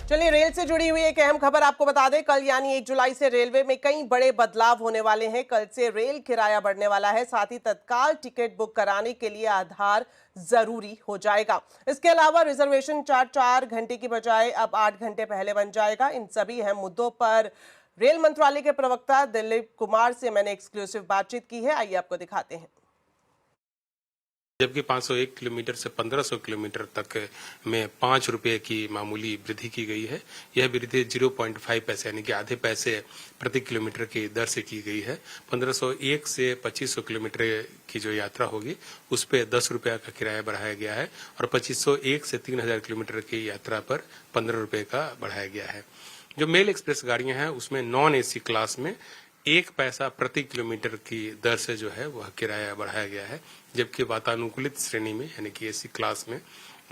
चलिए, रेल से जुड़ी हुई एक अहम खबर आपको बता दें। कल यानी 1 जुलाई से रेलवे में कई बड़े बदलाव होने वाले हैं। कल से रेल किराया बढ़ने वाला है, साथ ही तत्काल टिकट बुक कराने के लिए आधार जरूरी हो जाएगा। इसके अलावा रिजर्वेशन चार्ज 4 घंटे की बजाय अब 8 घंटे पहले बन जाएगा। इन सभी अहम मुद्दों पर रेल मंत्रालय के प्रवक्ता दिलीप कुमार से मैंने एक्सक्लूसिव बातचीत की है। आइए आपको दिखाते हैं। जबकि 501 किलोमीटर से 1500 किलोमीटर तक में 5 रुपए की मामूली वृद्धि की गई है। यह वृद्धि 0.5 पैसे यानी कि आधे पैसे प्रति किलोमीटर की दर से की गई है। 1501 से 2500 किलोमीटर की जो यात्रा होगी उस पे 10 रुपया का किराया बढ़ाया गया है और 2501 से 3000 किलोमीटर की यात्रा पर 15 रुपए का बढ़ाया गया है। जो मेल एक्सप्रेस गाड़ियां हैं उसमें नॉन एसी क्लास में 1 पैसा प्रति किलोमीटर की दर से जो है वह किराया बढ़ाया गया है, जबकि वातानुकूलित श्रेणी में यानी कि एसी क्लास में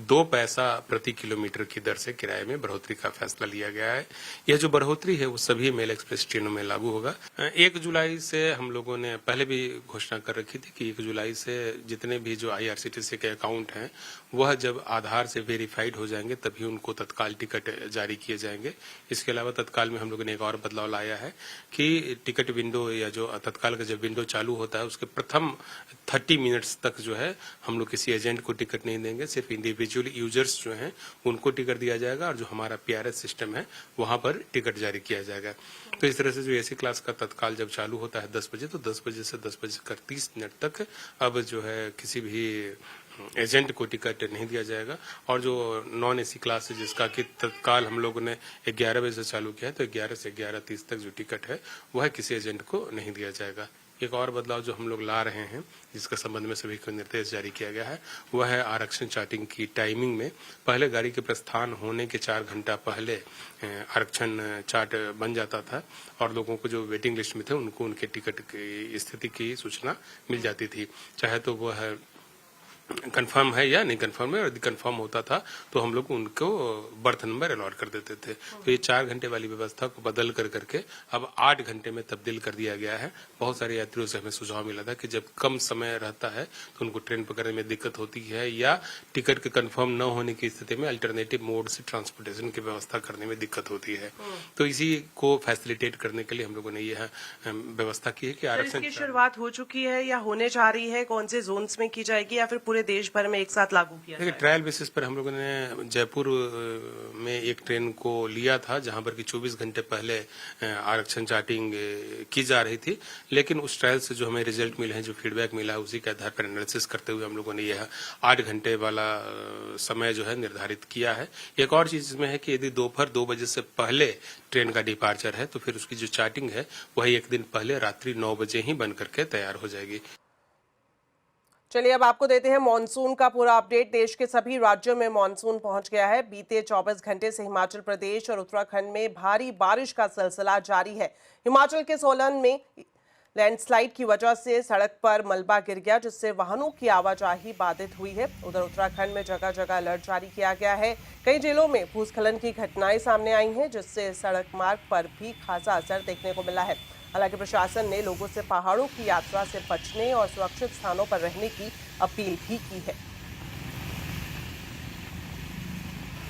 2 पैसा प्रति किलोमीटर की दर से किराए में बढ़ोतरी का फैसला लिया गया है। यह जो बढ़ोतरी है वो सभी मेल एक्सप्रेस ट्रेनों में लागू होगा। 1 जुलाई से हम लोगों ने पहले भी घोषणा कर रखी थी कि 1 जुलाई से जितने भी जो आईआरसीटीसी के अकाउंट हैं वह जब आधार से वेरीफाइड हो जाएंगे तभी उनको तत्काल टिकट जारी किए जाएंगे। इसके अलावा तत्काल में हम लोगों ने एक और बदलाव लाया है कि टिकट विंडो या जो तत्काल का जब विंडो चालू होता है उसके प्रथम 30 मिनट्स तक जो है हम लोग किसी एजेंट को टिकट नहीं देंगे, सिर्फ इंडिविजुअल यूजर्स जो हैं उनको टिकट दिया जाएगा और जो हमारा पीआरएस सिस्टम है वहां पर टिकट जारी किया जाएगा। तो इस तरह से जो एसी क्लास का तत्काल जब चालू होता है 10 बजे तो 10 बजे से 10:30 तक अब जो है किसी भी एजेंट को टिकट नहीं दिया जाएगा। और जो नॉन एसी क्लास है जिसका कि तत्काल हम लोगों ने 11 बजे से चालू किया है तो 11 से 11:30 तक जो टिकट है वह किसी एजेंट को नहीं दिया जाएगा। एक और बदलाव जो हम लोग ला रहे हैं जिसका संबंध में सभी को निर्देश जारी किया गया है वह है आरक्षण चार्टिंग की टाइमिंग में। पहले गाड़ी के प्रस्थान होने के 4 घंटा पहले आरक्षण चार्ट बन जाता था और लोगों को जो वेटिंग लिस्ट में थे उनको उनके टिकट की स्थिति की सूचना मिल जाती थी, चाहे तो वह कंफर्म है या नहीं कंफर्म है। और यदि कंफर्म होता था तो हम लोग उनको बर्थ नंबर अलॉट कर देते थे। तो ये 4 घंटे वाली व्यवस्था को बदल कर करके अब 8 घंटे में तब्दील कर दिया गया है। बहुत सारे यात्रियों से हमें सुझाव मिला था कि जब कम समय रहता है तो उनको ट्रेन पकड़ने में दिक्कत होती है या टिकट के कंफर्म न होने की स्थिति में अल्टरनेटिव मोड से ट्रांसपोर्टेशन की व्यवस्था करने में दिक्कत होती है। तो इसी को फैसिलिटेट करने के लिए हम लोगों ने यह व्यवस्था की है कि आरक्षण की शुरुआत हो चुकी है या होने जा रही है, कौन से जोन्स में की जाएगी या फिर पूरे देश भर में एक साथ लागू किया जाएगा? ट्रायल बेसिस पर हम लोगों ने जयपुर में एक ट्रेन को लिया था जहां पर कि 24 घंटे पहले आरक्षण चार्टिंग की जा रही थी, लेकिन उस ट्रायल से जो हमें रिजल्ट मिले हैं, जो फीडबैक मिला है उसी के आधार पर एनालिसिस करते हुए हम लोगों ने यह 8 घंटे वाला समय जो है निर्धारित किया है। एक और चीज इसमें है कि यदि दोपहर 2 बजे से पहले ट्रेन का डिपार्चर है तो फिर उसकी जो चार्टिंग है वह एक दिन पहले रात्रि 9 बजे ही बन करके तैयार हो जाएगी। चलिए, अब आपको देते हैं मॉनसून का पूरा अपडेट। देश के सभी राज्यों में मॉनसून पहुंच गया है। बीते 24 घंटे से हिमाचल प्रदेश और उत्तराखंड में भारी बारिश का सिलसिला जारी है। हिमाचल के सोलन में लैंडस्लाइड की वजह से सड़क पर मलबा गिर गया जिससे वाहनों की आवाजाही बाधित हुई है। उधर उत्तराखंड में जगह जगह अलर्ट जारी किया गया है। कई जिलों में भूस्खलन की घटनाएं सामने आई हैं जिससे सड़क मार्ग पर भी खासा असर देखने को मिला है। हालांकि प्रशासन ने लोगों से पहाड़ों की यात्रा से बचने और सुरक्षित स्थानों पर रहने की अपील भी की है।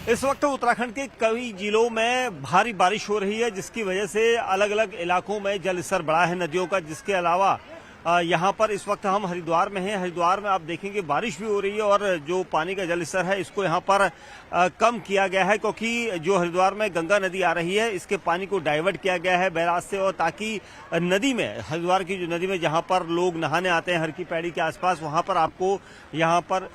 इस वक्त उत्तराखंड के कई जिलों में भारी बारिश हो रही है जिसकी वजह से अलग अलग इलाकों में जल स्तर बढ़ा है नदियों का। जिसके अलावा यहाँ पर इस वक्त हम हरिद्वार में हैं। हरिद्वार में आप देखेंगे बारिश भी हो रही है और जो पानी का जल स्तर है इसको यहाँ पर कम किया गया है क्योंकि जो हरिद्वार में गंगा नदी आ रही है इसके पानी को डाइवर्ट किया गया है बैराज से, और ताकि नदी में, हरिद्वार की जो नदी में जहाँ पर लोग नहाने आते हैं हर की पैड़ी के आसपास, वहाँ पर आपको यहाँ पर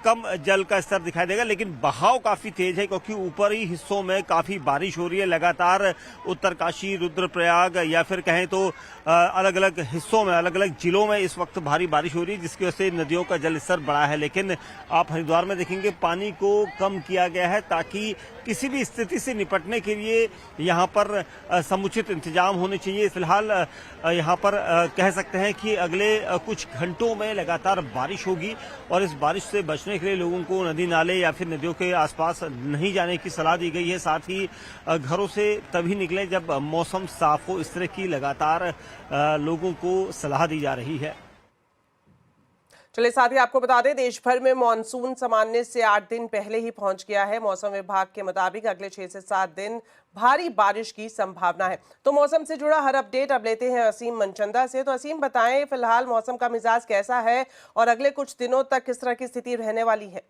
कम जल का स्तर दिखाई देगा। लेकिन बहाव काफी तेज है क्योंकि ऊपरी हिस्सों में काफी बारिश हो रही है लगातार। उत्तरकाशी, रुद्रप्रयाग या फिर कहें तो अलग अलग हिस्सों में, अलग अलग जिलों में इस वक्त भारी बारिश हो रही है जिसकी वजह से नदियों का जल स्तर बढ़ा है। लेकिन आप हरिद्वार में देखेंगे पानी को कम किया गया है ताकि किसी भी स्थिति से निपटने के लिए यहाँ पर समुचित इंतजाम होने चाहिए। फिलहाल यहाँ पर कह सकते हैं कि अगले कुछ घंटों में लगातार बारिश होगी और इस बारिश से बचने के लिए लोगों को नदी नाले या फिर नदियों के आसपास नहीं जाने की सलाह दी गई है। साथ ही घरों से तभी निकले जब मौसम साफ हो। इस तरह की लगातार लोगों को सलाह दी जा रही है। चलिए साथ ही आपको बता दें, देश भर में मानसून सामान्य से 8 दिन पहले ही पहुंच गया है। मौसम विभाग के मुताबिक अगले 6 से 7 दिन भारी बारिश की संभावना है। तो मौसम से जुड़ा हर अपडेट अब लेते हैं असीम मनचंदा से। तो असीम, बताएं फिलहाल मौसम का मिजाज कैसा है और अगले कुछ दिनों तक किस तरह की स्थिति रहने वाली है?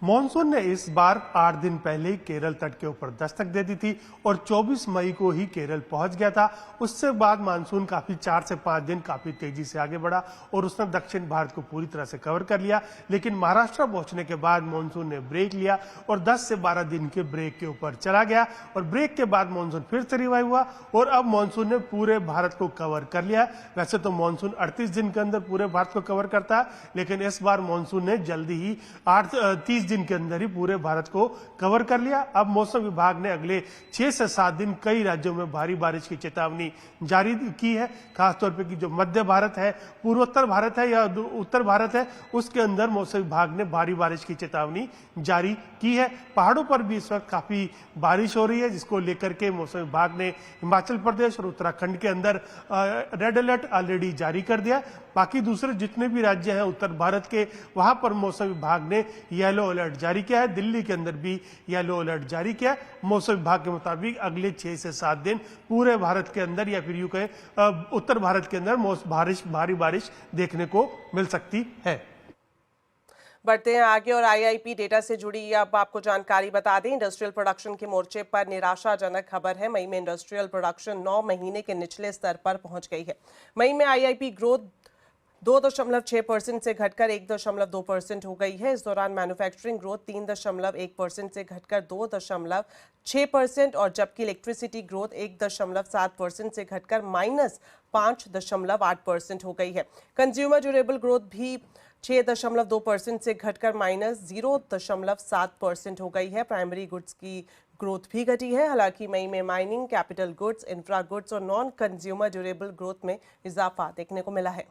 मॉनसून ने इस बार 8 दिन पहले ही केरल तट के ऊपर दस्तक दे दी थी और 24 मई को ही केरल पहुंच गया था। उससे बाद मानसून काफी 4 से 5 दिन काफी तेजी से आगे बढ़ा और उसने दक्षिण भारत को पूरी तरह से कवर कर लिया। लेकिन महाराष्ट्र पहुंचने के बाद मानसून ने ब्रेक लिया और 10 से 12 दिन के ब्रेक के ऊपर चला गया और ब्रेक के बाद मानसून फिर से रिवाइव हुआ और अब मानसून ने पूरे भारत को कवर कर लिया। वैसे तो मानसून 38 दिन के अंदर पूरे भारत को कवर करता है, लेकिन इस बार मानसून ने जल्दी ही 30 दिन के अंदर ही पूरे भारत को कवर कर लिया। अब मौसम विभाग ने अगले 6 से 7 दिन कई राज्यों में भारी बारिश की चेतावनी जारी की है। खासतौर पे कि जो मध्य भारत है, पूर्वोत्तर भारत है या उत्तर भारत है, उसके अंदर मौसम विभाग ने भारी बारिश की चेतावनी जारी की है। पहाड़ों पर भी इस वक्त काफी बारिश हो रही है, जिसको लेकर के मौसम विभाग ने हिमाचल प्रदेश और उत्तराखंड के अंदर रेड अलर्ट ऑलरेडी जारी कर दिया। बाकी दूसरे जितने भी राज्य हैं उत्तर भारत के, वहां पर मौसम विभाग ने येलो अलर्ट जारी किया है। दिल्ली के अंदर भी येलो अलर्ट जारी किया है। मौसम विभाग के मुताबिक अगले 6 से 7 दिन पूरे भारत के अंदर या फिर यूं कहें उत्तर भारत के अंदर भारी बारिश देखने को मिल सकती है। बढ़ते हैं आगे और आईआईपी डेटा से जुड़ी अब आपको जानकारी बता दें। इंडस्ट्रियल प्रोडक्शन के मोर्चे पर निराशाजनक खबर है। मई में इंडस्ट्रियल प्रोडक्शन 9 महीने के निचले स्तर पर पहुंच गई है। मई में आईआईपी ग्रोथ 2.6% से घटकर 1.2% हो गई है। इस दौरान मैन्युफैक्चरिंग ग्रोथ 3.1% से घटकर 2.6% और जबकि इलेक्ट्रिसिटी ग्रोथ 1.7% से घटकर -5.8% हो गई है। कंज्यूमर ड्यूरेबल ग्रोथ भी 6.2% से घटकर -0.7% हो गई है। प्राइमरी गुड्स की ग्रोथ भी घटी है। हालांकि मई में mining, capital goods, infra goods और नॉन कंज्यूमर ड्यूरेबल ग्रोथ में इजाफा देखने को मिला है।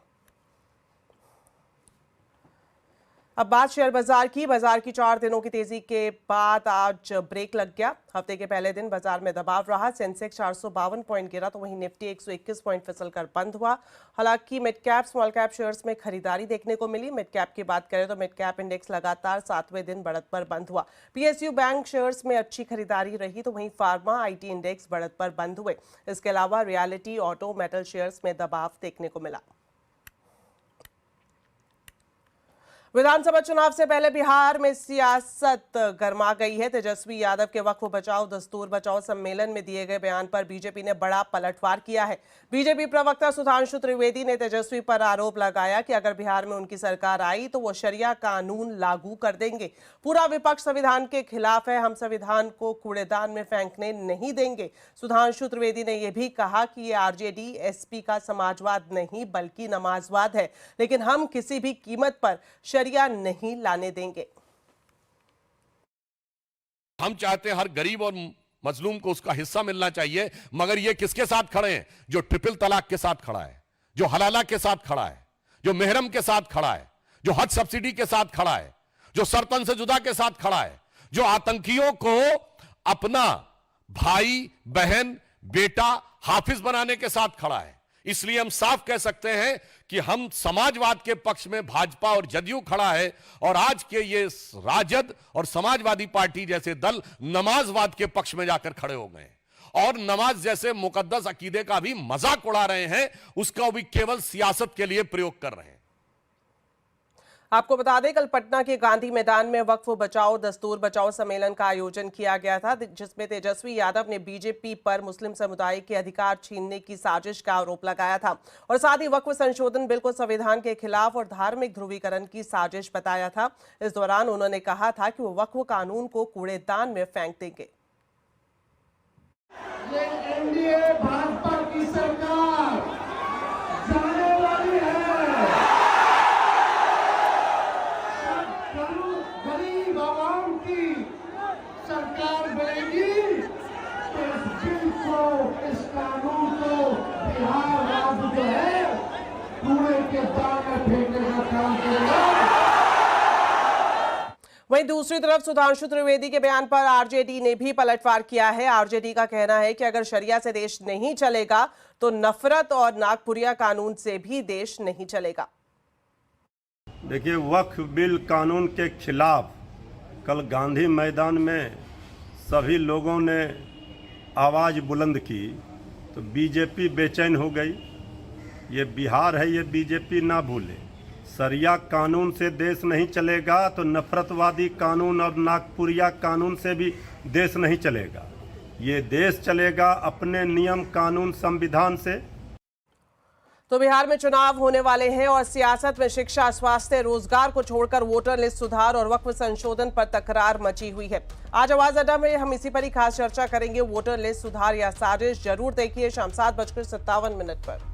अब बात शेयर बाजार की। बाजार की 4 दिनों की तेजी के बाद आज ब्रेक लग गया। हफ्ते के पहले दिन बाजार में दबाव रहा। सेंसेक्स 452 पॉइंट गिरा तो वहीं निफ्टी 121 पॉइंट फिसलकर बंद हुआ। हालांकि mid cap, small cap shares में खरीदारी देखने को मिली। मिड कैप की बात करें तो मिड कैप इंडेक्स लगातार 7वें दिन बढ़त पर बंद हुआ। पीएसयू बैंक शेयर्स में अच्छी खरीदारी रही तो वहीं फार्मा, आईटी इंडेक्स बढ़त पर बंद हुए। इसके अलावा रियलिटी, ऑटो, मेटल शेयर्स में दबाव देखने को मिला। विधानसभा चुनाव से पहले बिहार में सियासत गर्मा गई है। तेजस्वी यादव के वक्फ बचाओ दस्तूर बचाओ सम्मेलन में दिए गए बयान पर बीजेपी ने बड़ा पलटवार किया है। बीजेपी प्रवक्ता सुधांशु त्रिवेदी ने तेजस्वी पर आरोप लगाया कि अगर बिहार में उनकी सरकार आई तो वो शरिया कानून लागू कर देंगे। पूरा विपक्ष संविधान के खिलाफ है, हम संविधान को कूड़ेदान में फेंकने नहीं देंगे। सुधांशु त्रिवेदी ने यह भी कहा कि ये आरजेडी एसपी का समाजवाद नहीं बल्कि नमाजवाद है, लेकिन हम किसी भी कीमत पर शरिया नहीं लाने देंगे। हम चाहते हैं हर गरीब और मजलूम को उसका हिस्सा मिलना चाहिए, मगर ये किसके साथ खड़े हैं? जो ट्रिपल तलाक के साथ खड़ा है, जो हलाला के साथ खड़ा है, जो मेहरम के साथ खड़ा है, जो हज सब्सिडी के साथ खड़ा है, जो सरतन से जुदा के साथ खड़ा है, जो आतंकियों को अपना भाई, बहन, बेटा, हाफिज बनाने के साथ खड़ा है। इसलिए हम साफ कह सकते हैं कि हम समाजवाद के पक्ष में भाजपा और जदयू खड़ा है और आज के ये राजद और समाजवादी पार्टी जैसे दल नमाजवाद के पक्ष में जाकर खड़े हो गए और नमाज जैसे मुकद्दस अकीदे का भी मजाक उड़ा रहे हैं, उसका भी केवल सियासत के लिए प्रयोग कर रहे हैं। आपको बता दें, कल पटना के गांधी मैदान में वक्फ बचाओ दस्तूर बचाओ सम्मेलन का आयोजन किया गया था, जिसमें तेजस्वी यादव ने बीजेपी पर मुस्लिम समुदाय के अधिकार छीनने की साजिश का आरोप लगाया था और साथ ही वक्फ संशोधन बिल को संविधान के खिलाफ और धार्मिक ध्रुवीकरण की साजिश बताया था। इस दौरान उन्होंने कहा था कि वो वक्फ कानून को कूड़ेदान में फेंक देंगे। ये एनडीए भाजपा की सरकार जाने वाली है। गरीब आवाम की सरकार बनेगी तो इस बिल को, इस कानून को बिहार राज्य जो है कूड़े के दान में फेंकने का काम करेगा। वहीं दूसरी तरफ सुधांशु त्रिवेदी के बयान पर आरजेडी ने भी पलटवार किया है। आरजेडी का कहना है कि अगर शरिया से देश नहीं चलेगा तो नफरत और नागपुरिया कानून से भी देश नहीं चलेगा। देखिए, वक्फ बिल कानून के खिलाफ कल गांधी मैदान में सभी लोगों ने आवाज़ बुलंद की तो बीजेपी बेचैन हो गई। ये बिहार है, ये बीजेपी ना भूले। सरिया कानून से देश नहीं चलेगा तो नफरतवादी कानून और नागपुरिया कानून से भी देश नहीं चलेगा। ये देश चलेगा अपने नियम कानून संविधान से। तो बिहार में चुनाव होने वाले हैं और सियासत में शिक्षा, स्वास्थ्य, रोजगार को छोड़कर वोटर लिस्ट सुधार और वक्फ संशोधन पर तकरार मची हुई है। आज आवाज अड्डा में हम इसी पर ही खास चर्चा करेंगे। वोटर लिस्ट सुधार या साजिश, जरूर देखिए शाम 7:57 पर।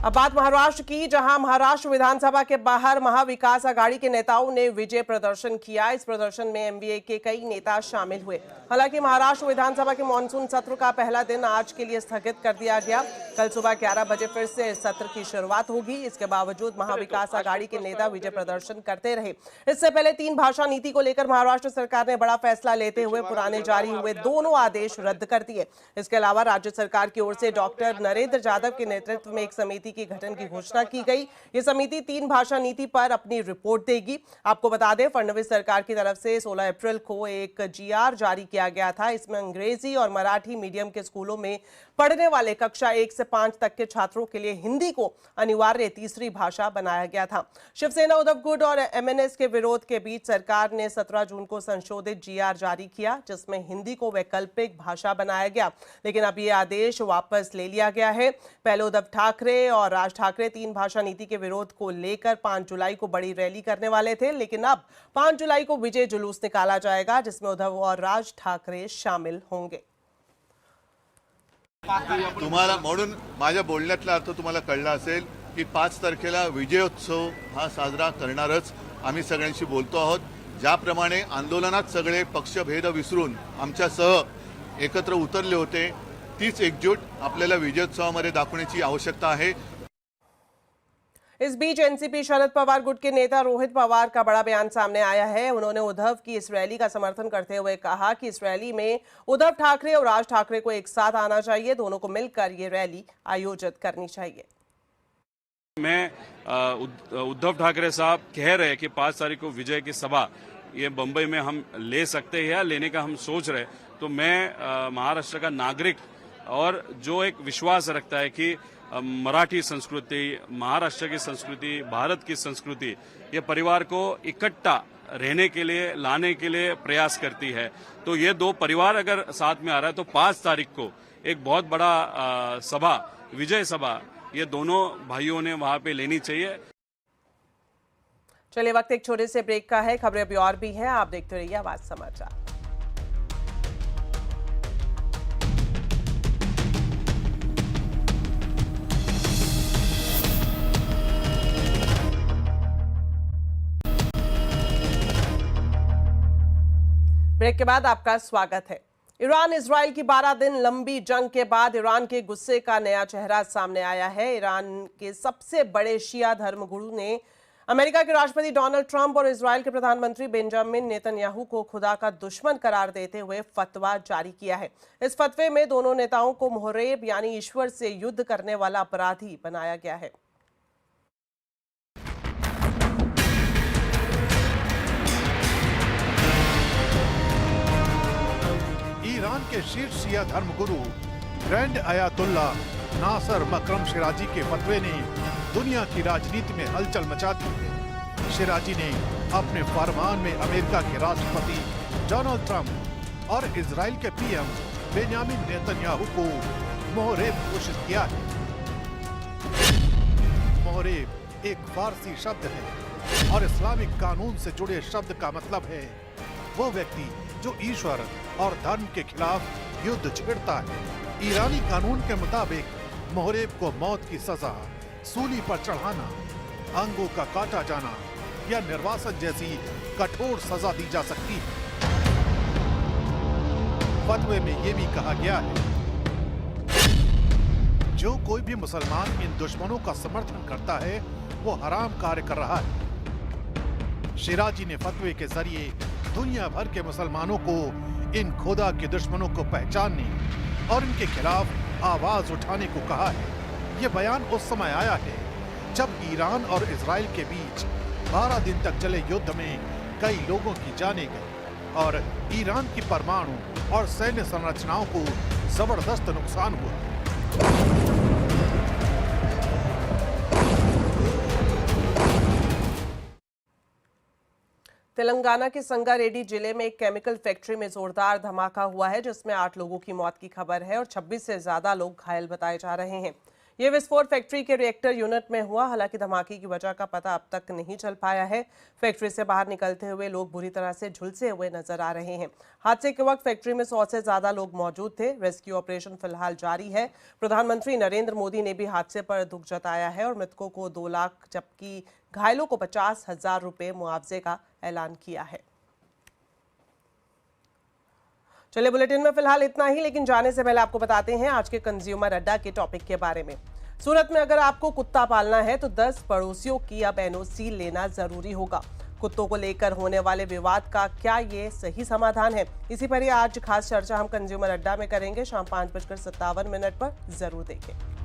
अब बात महाराष्ट्र की, जहां महाराष्ट्र विधानसभा के बाहर महाविकास आघाड़ी के नेताओं ने विजय प्रदर्शन किया। इस प्रदर्शन में एमवीए के कई नेता शामिल हुए। हालांकि महाराष्ट्र विधानसभा के मानसून सत्र का पहला दिन आज के लिए स्थगित कर दिया गया। कल सुबह 11 बजे फिर से सत्र की शुरुआत होगी। इसके बावजूद महाविकास आघाड़ी के नेता विजय प्रदर्शन करते रहे। इससे पहले 3 भाषा नीति को लेकर महाराष्ट्र सरकार ने बड़ा फैसला लेते हुए पुराने जारी हुए दोनों आदेश रद्द कर दिए। इसके अलावा राज्य सरकार की ओर से डॉक्टर नरेंद्र यादव के नेतृत्व में एक समिति के गठन की घोषणा की गई। ये समिति 3 भाषा नीति पर अपनी रिपोर्ट देगी। आपको बता दें, फडणवीस सरकार की तरफ से 16 अप्रैल को एक जीआर जारी किया गया था। इसमें अंग्रेजी और मराठी मीडियम के स्कूलों में पढ़ने वाले कक्षा 1 से 5 तक के छात्रों के लिए हिंदी को अनिवार्य तीसरी भाषा बनाया गया था। शिवसेना, उद्धव गुट और एमएनएस के विरोध के बीच सरकार ने 17 जून को संशोधित जीआर जारी किया, जिसमें हिंदी को वैकल्पिक भाषा बनाया गया। लेकिन अब यह आदेश वापस ले लिया गया है। पहले उद्धव ठाकरे और राज ठाकरे 3 भाषा नीति के विरोध को लेकर 5 जुलाई को बड़ी रैली करने वाले थे, लेकिन अब 5 जुलाई को विजय जुलूस निकाला जाएगा, जिसमें उद्धव और राज ठाकरे शामिल होंगे। तुम्हाला म्हणून माझ्या बोलण्यातला अर्थ तुम्हाला कळला असेल की 5 तारखेला विजयोत्सव हा साजरा करणारच आम्ही सगळ्यांशी बोलतो आहोत। ज्याप्रमाणे आंदोलनात सगळे पक्षभेद विसरून आमच्यासह एकत्र उतरले होते, तीच एकजूट आपल्याला विजयोत्सवामध्ये दाखवण्याची आवश्यकता आहे। इस बीच एनसीपी शरद पवार गुट के नेता रोहित पवार का बड़ा बयान सामने आया है। उन्होंने उद्धव की इस रैली का समर्थन करते हुए कहा कि इस रैली में उद्धव ठाकरे और राज ठाकरे को एक साथ आना चाहिए। दोनों को मिलकर ये रैली आयोजित करनी चाहिए। मैं उद्धव ठाकरे साहब कह रहे हैं कि 5 तारीख को विजय की सभा ये बंबई में हम ले सकते हैं या लेने का हम सोच रहे, तो मैं महाराष्ट्र का नागरिक और जो एक विश्वास रखता है कि मराठी संस्कृति, महाराष्ट्र की संस्कृति, भारत की संस्कृति ये परिवार को इकट्ठा रहने के लिए, लाने के लिए प्रयास करती है। तो ये 2 परिवार अगर साथ में आ रहा है तो 5 तारीख को एक बहुत बड़ा सभा, विजय सभा, ये दोनों भाइयों ने वहां पे लेनी चाहिए। चलिए, वक्त एक छोटे से ब्रेक का है। खबरें अभी और भी हैं, आप देखते रहिए आवाज समाचार। ब्रेक के बाद आपका स्वागत है। ईरान इजराइल की 12 दिन लंबी जंग के बाद ईरान के गुस्से का नया चेहरा सामने आया है। ईरान के सबसे बड़े शिया धर्मगुरु ने अमेरिका के राष्ट्रपति डोनाल्ड ट्रंप और इजराइल के प्रधानमंत्री बेंजामिन नेतन्याहू को खुदा का दुश्मन करार देते हुए फतवा जारी किया है। इस फतवे में दोनों नेताओं को मुहर्रेब यानी ईश्वर से युद्ध करने वाला अपराधी बनाया गया है। ईरान के शीर्ष शिया धर्मगुरु ग्रैंड अयातुल्ला नासर मकरम शिराजी के फतवे ने दुनिया की राजनीति में हलचल मचा दी है। शिराजी ने अपने फरमान में अमेरिका के राष्ट्रपति डोनाल्ड ट्रंप और इजराइल के पीएम बेंजामिन नेतन्याहू को मुहर्रेब घोषित किया है। मुहर्रेब एक फारसी शब्द है और इस्लामिक कानून से जुड़े शब्द का मतलब है वो व्यक्ति जो ईश्वर और धर्म के खिलाफ युद्ध छेड़ता है। ईरानी कानून के मुताबिक मुहर्रेब को मौत की सजा, सूली पर चढ़ाना, अंगों का काटा जाना या निर्वासन जैसी कठोर सजा दी जा सकती है। फतवे में यह भी कहा गया है जो कोई भी मुसलमान इन दुश्मनों का समर्थन करता है वो हराम कार्य कर रहा है। शिराजी ने फतवे के जरिए दुनिया भर के मुसलमानों को इन खुदा के दुश्मनों को पहचानने और इनके खिलाफ आवाज उठाने को कहा है। ये बयान उस समय आया है जब ईरान और इजराइल के बीच 12 दिन तक चले युद्ध में कई लोगों की जानें गई और ईरान की परमाणु और सैन्य संरचनाओं को जबरदस्त नुकसान हुआ। तेलंगाना के संगारेड्डी जिले में एक केमिकल फैक्ट्री में जोरदार धमाका हुआ है, जिसमें 8 लोगों की मौत की खबर है और 26 से ज्यादा लोग घायल बताए जा रहे हैं। ये विस्फोट फैक्ट्री के रिएक्टर यूनिट में हुआ। हालांकि धमाके की वजह का पता अब तक नहीं चल पाया है। फैक्ट्री से बाहर निकलते हुए लोग बुरी तरह से झुलसे हुए नजर आ रहे हैं। हादसे के वक्त फैक्ट्री में 100 से ज्यादा लोग मौजूद थे। रेस्क्यू ऑपरेशन फिलहाल जारी है। प्रधानमंत्री नरेंद्र मोदी ने भी हादसे पर दुख जताया है और मृतकों को 2 लाख जबकि घायलों को 50,000 रुपए मुआवजे का ऐलान किया है। चलिए, बुलेटिन में फिलहाल इतना ही, लेकिन जाने से पहले आपको बताते हैं आज के कंज्यूमर अड्डा के टॉपिक के बारे में। सूरत में अगर आपको कुत्ता पालना है तो 10 पड़ोसियों की अब एनओसी लेना जरूरी होगा। कुत्तों को लेकर होने वाले विवाद का क्या ये सही समाधान है? इसी पर ही आज खास चर्चा हम कंज्यूमर अड्डा में करेंगे। शाम 5:57 पर जरूर देखें।